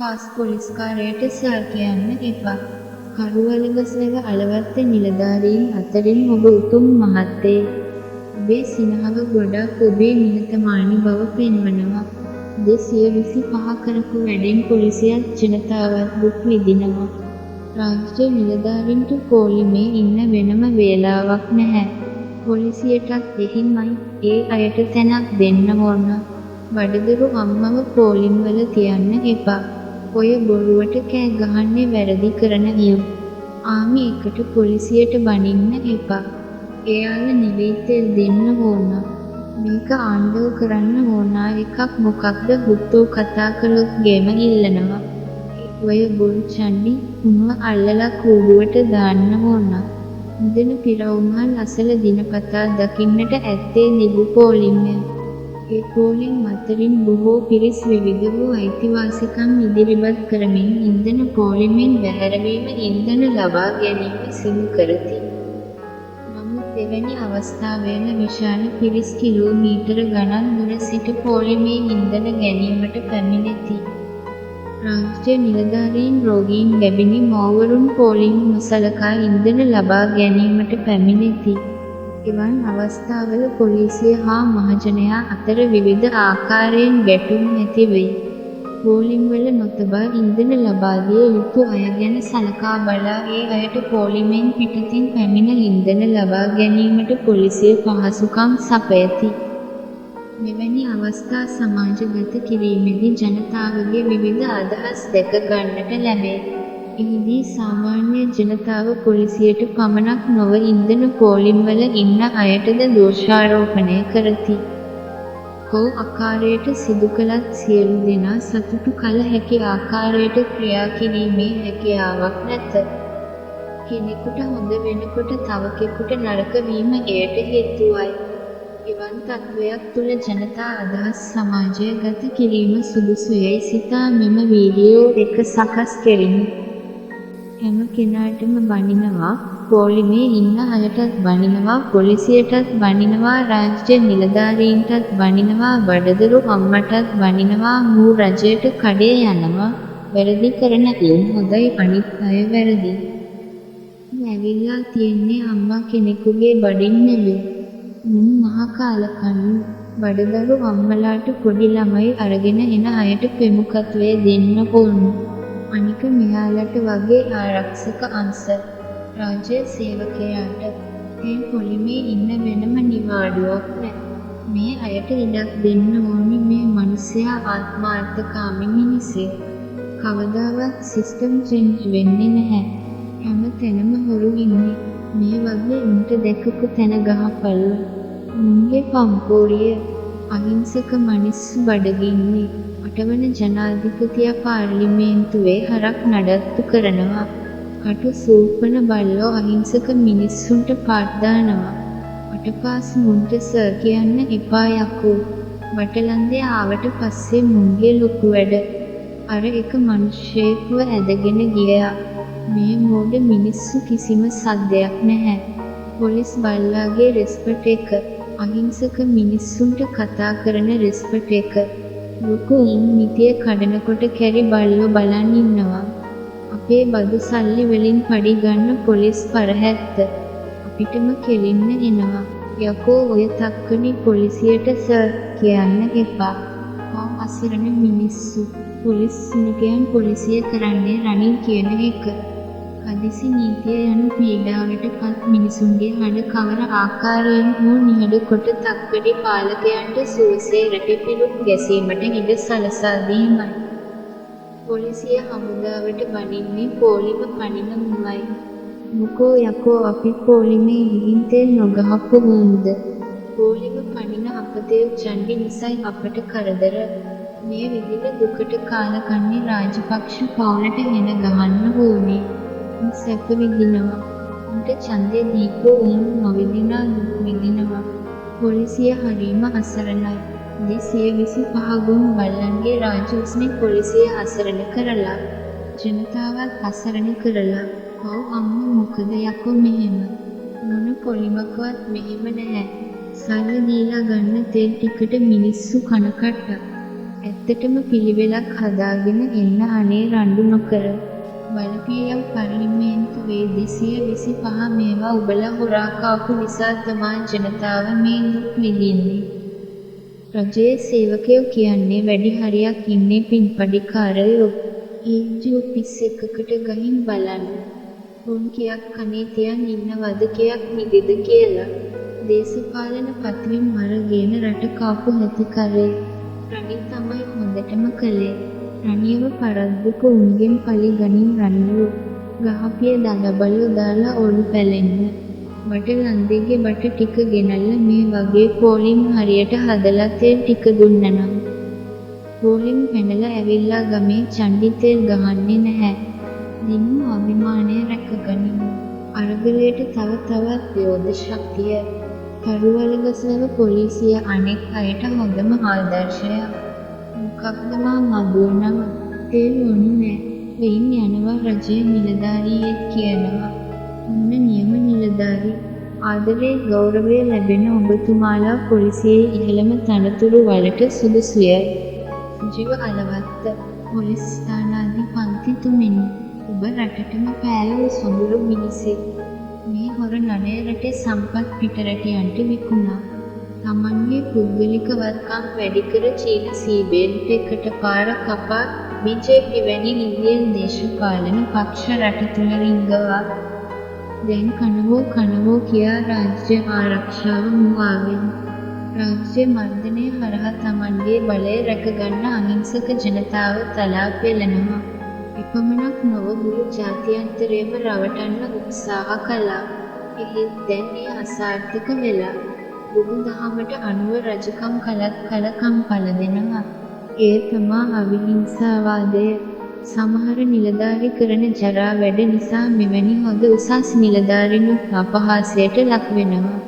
Pass පොලිස්කාරයට sir කියන්න එපා. කරුවලගස්වල අලවත්ත නිලධාරීන් අතරින් ඔබ උතුම් මහත්තයෙක්. ඔබේ සිනහව ගොඩක් ඔබේ නිහතමානී බව පෙන්වනවා. 225 කරපු වැඩෙන් පොලිසියත් ජනතාවත් දුක් විඳිනවා. රාජ්‍ය නිලධාරීන්ට පොලිමේ ඉන්න වෙනම වේලාවක් නැහැ. පොලිසියටත් එහෙමයි. ඒ අයට තැනක් දෙන්න ඕන. බඩදරු අම්මව පොලිම්වල තියන්න එපා. ඔය බොරුවට කෑ ගහන්නේ වැරදි කරන නියම. ආමි එකට පොලිසියට බනින්න එපා. එයාලා නෙවෙයි තෙල් දෙන්න ඕන. මේක ආණ්ඩුව කරන්න ඕන එකක් මොකක්ද හුත්තෝ කතා කළොත් ගෙම ඉල්ලනවා. ඔය බොරු චණ්ඩි උන්ව අල්ලලා කූඩුවට දාන්න ඕන. මුදෙන පිරවුම්හල් අසල දිනපතා දකින්නට ඇත්තේ නිබු පොලිමය. ඒ පොලිම් අතරින් බොහෝ පිරිස් විවිධ වූ අයිතිවාසිකම් ඉදිරිපත් කරමින් ඉන්ධන පොලිමෙන් බැහැරවීම ඉන්ධන ලබා ගැනීම සිදු කරති. නමුත් එවැනි අවස්ථාවල විශාල පිරිස් කිලෝමීටර ගණන් දුර සිට පොලිමේ ඉන්ධන ගැනීමට පැමිණෙති. රාජ්‍ය නිලධාරීන් රෝගීන් ලැබෙන මෝවරුන් පොලිම් නොසලකා ඉන්ධන ලබා ගැනීමට පැමිණෙති. එවන් අවස්ථාවල පොලිසිය හා මහජනයා අතර විවිධ ආකාරයෙන් ගැටුම් ඇති වෙයි. පොලිම්වල නොතබා ඉන්ධන ලබා දිය යුතු අය ගැන සලකා බලා ඒ අයට පොලිමෙන් පිටතින් පැමිණ ඉන්ධන ලබා ගැනීමට පොලිසිය පහසුකම් සපයති. මෙවැනි අවස්ථා සමාජගත කිරීමේදී ජනතාවගේ විවිධ අදහස් දැක ගන්නට ලැබේ. එහිදී සාමාන්‍ය ජනතාව පොලිසියට පමණක් නොව ඉන්ධන පොලිම්වල ඉන්න අයටද දෝෂාරෝපණය කරති. කෝ ආකාරයට සිදු කළත් සියලු දෙනා සතුටු කළ හැකි ආකාරයට ක්‍රියා කිරීමේ හැකියාවක් නැත. කෙනෙකුට හොඳ වෙනකොට තව කෙනෙකුට නරක වීම එයට හේතුවයි. එවන් තත්වයක් තුළ ජනතා අදහස් සමාජය ගත කිරීම සුදුසුයයි සිතා මෙම වීඩියෝ එක සකස් කෙරිමි. හැම කෙනාටම බනිනවා, පොලිමේ ඉන්න අයටත් බනිනවා, පොලිසියටත් බනිනවා, රාජ්‍ය නිලධාරීන්ටත් බනිනවා, බඩදරු අම්මටත් බනිනවා, මූ රජයට කඩේ යනවා. වැරදි කරන එවුන් හොඳයි අනිත් අය වැරදි. ඇවිල්ලා තියෙන්නේ අම්මා කෙනෙකුගේ බඩින් නෙවෙයි. මුන් මහ කාලකන්ණු. බඩදරු අම්මලාට පොඩි ළමයි අරගෙන එන අයට ප්‍රමුඛත්වය දෙන්න ඕන. අනික මෙයාලට වගේ ආරක්ෂක අංශ රාජ්‍ය සේවකයාට මේ පොලිමේ ඉන්න වෙනම නිවාඩුවක් නැහැ. මේ අයට ඉඩක් දෙන්න ඕනි. මේ මිනිස්සයා ආත්මාර්ථකාමී මිනිස්සෙක්. කවදාවත් සිස්ටම් චේන්ජ් වෙන්නේ නැහැ. හැම තැනම හොරු ඉන්නේ. මේ වගේ උන්ට දැකපු තැන ගහපල්ල. මුන්ගේ පම්පෝරිය අහිංසක මිනිස්සු බඩගින්නේ. අටවන ජනාධිපතිය පාර්ලිමේන්තුවේ හරක් නඩත්තු කරනවා. කටු සූපන බල්ලෝ අහිංසක මිනිස්සුන්ට පාට් දානවා. අටපාස් මුන්ට සර් කියන්න එපා යකෝ. බටලන්දේ ආවට පස්සේ මුන්ගේ ලොකු වැඩ. අර එක මිනිහෙක්ව ඇදගෙන ගියා. මේ මෝඩ මිනිස්සු කිසිම සද්දයක් නැහැ. පොලිස් බල්ලාගේ රෙස්පෙක්ට් එක. අහිංසක මිනිස්සුන්ට කතා කරන රෙස්පෙක්ට් එක. ලොකු මිටිය කඩනකොට කැරි බල්ලෝ බලන් ඉන්නවා. අපේ බදු සල්ලි වලින් පඩි ගන්න පොලිස් පරහැත්ත. අපිටම කෙලින්න එනවා. යකෝ ඔය තක්කනි පොලිසියට සර් කියන්න එපා. අසිරණ මිනිස්සු. පොලිස් නිකයන් පොලිසිය කරන්නේ රනින් කියන එක. හදිසි නීතිය යන පීඩාවට පත් මිනිසුන්ගේ හඬ කවර ආකාරයෙන් හෝ නිහඬ කොට තක්කඩි පාලකයන්ට සුවසේ රැටපිලුම් ගැසීමට ඉඩ සලසා දීමයි. පොලිසිය හමුදාවට බනින්නේ පොලිම පනින මුවයි. මොකෝ යකෝ අපි පොලිමේ ගිහින් තෙල් නොගහපු වුන්ද? පොලිම පනින අපතේ චණ්ඩි නිසයි අපට කරදර. මේ විදිහට දුකට කාලකන්ණි රාජපක්ෂ පවුලට හෙන ගහන්න ඕනේ. සැප විඳිනවා. උන්ට ඡන්දේ දීපෝ උන් නොවිදිනා දුක් විඳිනවා. පොලිසිය හරීම අසරණයි. 225 ගුණ බල්ලන්ගේ රාජ්‍යස්නේ පොලිසිය අසරණ කරලා ජනතාවත් අසරණ කරලා. ඔව් අම්මා මොකද යකෝ මෙහෙම? මොන පොලිමකවත් මෙහෙම නැහැ. සල්ලි දීලා ගන්න තෙල් ටිකට මිනිස්සු කන කට්ටක්. ඇත්තටම පිළිවෙලක් හදාගෙන එන්න අනේ රණ්ඩු නොකර. බලපියම් පාර්ලිමේන්තුවේ 225 මේවා උබලා හොරා කාපු නිසා තමා ජනතාව මේ දුක් විඳින්නේ. රජයේ සේවකයෝ කියන්නේ වැඩි හරියක් ඉන්නේ පින්පඩිකාරයෝ. ඒ ඔෆිස් එකකට ගිහින් බලන්න. උන් කියක් කනේ තියන් ඉන්නවද කියක් නිදිද කියලා. දේශපාලන පත්විම් අරගෙන රට කාපු නැති කරේ. රනිල් තමයි හොඳටම කළේ. රනියව පරද්දක උන්ගෙන් පලි ගනින් රනිලු. ගහපිය දඟබලු දාලා ඔලු පැලෙන්න. බට ලන්දේගේ බට ටික ගෙනල්ල මේ වගේ පෝලිම් හරියට හදලා තෙල් ටික දුන්නනම්. පෝලිම් පැනලා ඇවිල්ලා ගමේ චණ්ඩි තෙල් ගහන්නේ නැහැ. දිනු අභිමානය රැකගනිමු. අරගලයට තව තවත් යෝධ ශක්තිය. කරුවලගසව පොලිසිය අනෙක් අයට හොඳම ආදර්ශයක්. මොකක්ද මා මගුවනම තෙල් ඕනි නෑ. වෙයින් යනවා රජයේ නිලධාරියෙක් කියනවා. ඔන්න නියම නිලධාරි. ආදරේ ගෞරවය ලැබෙන ඔබතුමාලා පොලිසියේ ඉහළම තනතුරු වලට සුදුසුයයි. ජීව අලවත්ත පොලිස් ස්ථානාධිපතිතුමනි. ඔබ රටටම පෑලු සොඳුරු මිනිසෙක්. මේ හොර නඩේ රටේ සම්පත් පිටරටියන්ට විකුණා. තමන්ගේ පුද්ගලික වත්කම් වැඩි කර චීන සීබේල්ට එකට පාර කපා BJP වැනි ඉන්දියන් දේශපාලන පක්ෂ රට තුළ රිංගවා. දැන් කනවෝ කියා රාජ්‍ය ආරක්ෂාව මුවාවෙන්. රාජ්‍ය මර්ධනය හරහා තමන්ගේ බලය රැකගන්න අහිංසක ජනතාව තලා පෙළනවා. එපමණක් නොව මුළු ජාත්‍යන්තරයම රවටන්න උත්සාහ කළා. එහෙත් දැන් එය අසාර්ථක වෙලා. බුදුදහමට අනුව රජකම් කළත් කලකම් පළදෙනවා. ඒ තමා අවිහිංසාවාදය. සමහර නිලධාරි කරන ජරා වැඩ නිසා මෙවැනි හොඳ උසස් නිලධාරිනුත් අපහාසයට ලක් වෙනවා.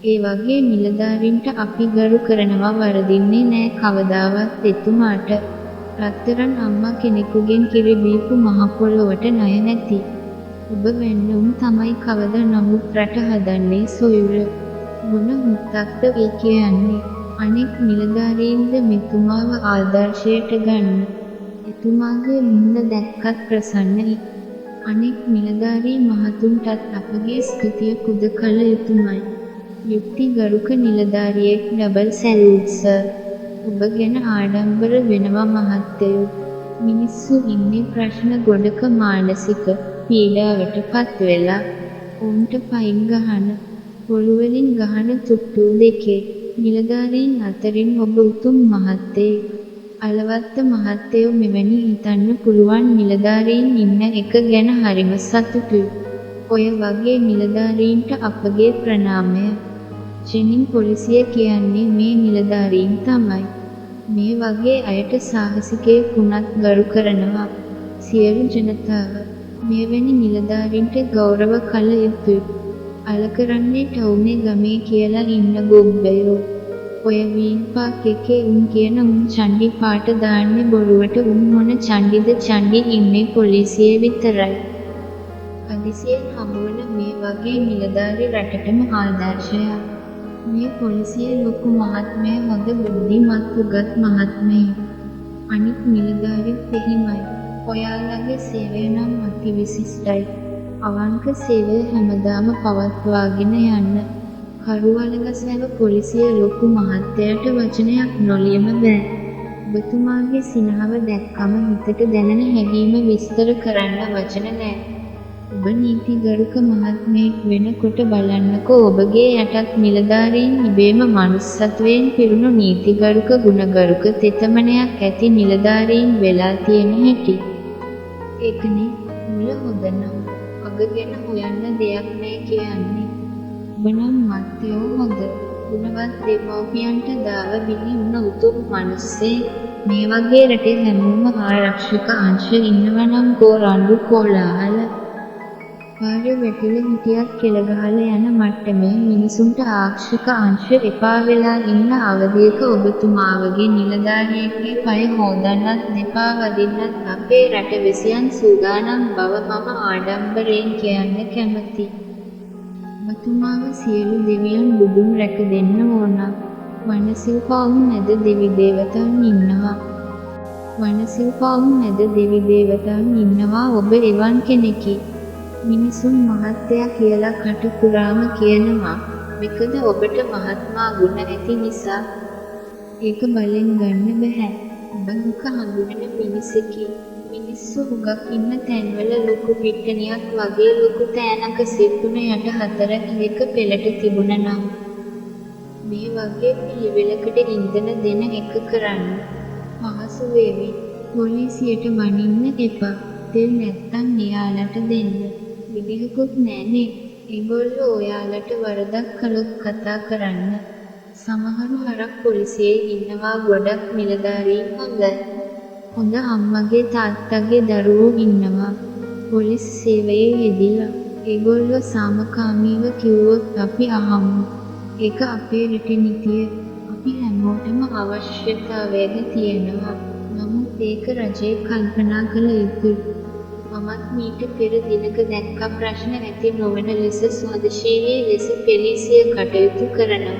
ඒ වගේ නිලධාරින්ට අපි ගරු කරනවා වරදින්නේ නෑ කවදාවත් එතුමාට. රත්තරන් අම්මා කෙනෙකුගෙන් කිරි බීපු මහ පොළොවට ණය නැති. ඔබ වෙන්නුම් තමයි කවද නමුත් රට හදන්නේ සොයුර. මොන මුත්තක්ද ඒ කියන්නේ? අනෙක් නිලධාරීන්ද මෙතුමාව ආදර්ශයට ගන්න. එතුමාගේ මුහුණ දැක්කත් ප්‍රසන්නයි. අනෙක් නිලධාරී මහතුන්ටත් අපගේ ස්තුතිය පුද කළ යුතුමයි. යුක්ති ගරුක නිලධාරියෙක් ඩබල් සැලූට් සර්. ඔබ ගැන ආඩම්බර වෙනවා මහත්තයෝ. මිනිස්සු ඉන්නේ ප්‍රශ්න ගොඩක මානසික පීඩාවට පත් වෙලා. උන්ට පයින් ගහන පොළුවලින් ගහන තුට්ටු දෙකේ. නිලධාරීන් අතරින් ඔබ උතුම් මහත්තයෙක්. අලවත්ත මහත්තයෝ මෙවැනි හිතන්න පුළුවන් නිලධාරීන් ඉන්න එක ගැන හරිම සතුටුයි. ඔය වගේ නිලධාරීන්ට අපගේ ප්‍රණාමය. ජෙනින් පොලිසිය කියන්නේ මේ නිලධාරීන් තමයි. මේ වගේ අයට සාහසිකයෙක් වුණත් ගරු කරනවා. සියලු ජනතාව මෙවැනි නිලධාරීන්ට ගෞරව කළ යුතුයි. අල කරන්නේ ටවුනේ ගමේ කියලා ඉන්න ගොබ්බයෝ. ඔය වීන් පාක් එකේ උන් කියන උන් චණ්ඩි පාට දාන්නේ බොරුවට උන් මොන චණ්ඩිද චණ්ඩි ඉන්නේ පොලිසියේ විතරයි. හදිසියෙන් හමුවන මේ වගේ නිලධාරි රටටම ආදර්ශයක්. මේ පොලිසියේ ලොකු මහත්මය හොඳ බුද්ධිමත් උගත් මහත්මයෙක්. අනිත් නිලධාරිත් එහෙමයි. ඔයාලගේ සේවය නම් අති විශිෂ්ටයි. අවංක සේවය හැමදාම පවත්වාගෙන යන්න. කරුවලගසව පොලිසිය ලොකු මහත්තයට වචනයක් නොලියම බෑ. ඔබතුමාගේ සිනහව දැක්කම හිතට දැනෙන හැඟීම විස්තර කරන්න වචන නෑ. ඔබ නීතිගරුක මහත්මයෙක් වෙනකොට බලන්නකෝ ඔබගේ යටත් නිලධාරීන් ඉබේම මනුස්සත්වයෙන් පිරුණු නීතිගරුක ගුණගරුක තෙතමනයක් ඇති නිලධාරීන් වෙලා තියෙන හැටි. ඒකනේ මුල හොඳ නම් අග ගැන හොයන්න දෙයක් නෑ කියන්නේ. ඔබ නම් මත්තයෝ හොඳ ගුණවත් දෙමව්පියන්ට දාව බිලි වුණ උතුම් මිනිස්සේ. මේ වගේ රටේ හැමෝම ආරක්ෂක අංශ ඉන්නවනම් කෝ රණ්ඩු කොලාහල. පාරේ වැටිලා හිටියත් කෙල ගහලා යන මට්ටමේ මිනිසුන්ට ආරක්ෂක අංශ එපා වෙලා ඉන්න අවධියක ඔබතුමාවගේ නිලධාරියෙක්ගේ පය හොදන්නත් දෙපා වදින්නත් අපේ රට වෙසියන් සූදානම් බව මම ආඩම්බරයෙන් කියන්න කැමතියි. ඔබතුමාව සියලු දෙවියන් බුදුන් රැක දෙන්න ඕන. වනසිව්පාවුන් මැද දෙවි දේවතාවුන් ඉන්නවා. වනසිව්පාවුන් මැද දෙවි දේවතාවුන් ඉන්නවා ඔබ එවන් කෙනෙකි. මිනිසුන් මහත්තයා කියලා කට පුරාම කියනවා. මොකද ඔබට මහත්මා ගුණ ඇති නිසා. ඒක බලෙන් ගන්න බැහැ. ඔබ දුක හඳුනන මිනිසෙකි. මිනිස්සු හුඟක් ඉන්න තැන්වල ලොකු පිට්ටනියක් වගේ ලොකු තෑනක සිත්තුන යට හතරක් එක පෙළට තිබුණා නම් මේ වගේ පිළිවෙලකට ඉන්ධන දෙන එක කරන්න පහසු වේවි. පොලිසියට බනින්න එපා. තෙල් නැත්තම් එයාලට දෙන්න. විදිහකුත් නෑනේ. ඒගොල්ලෝ ඔයාලට වරදක් කළොත් කතා කරන්න. සමහරු හරක් පොලිසියේ ඉන්නවා ගොඩක් නිලධාරීන් හොඳයි. හොඳ අම්මගේ තාත්තගේ දරුවෝ ඉන්නවා. පොලිස් සේවයේ යෙදිලා. ඒගොල්ලෝ සාමකාමීව කිව්වොත් අපි අහමු. ඒක අපේ රටේ නීතිය. අපි හැමෝටම අවශ්‍යතාවයක තියෙනවා. නමුත් ඒක රජයේ කල්පනා කළ යුතුයි. මමත් මීට පෙර දිනක දැක්ක ප්‍රශ්න ඇති නොවන ලෙස ස්වදේශීය ලෙස පොලිසිය කටයුතු කරනවා.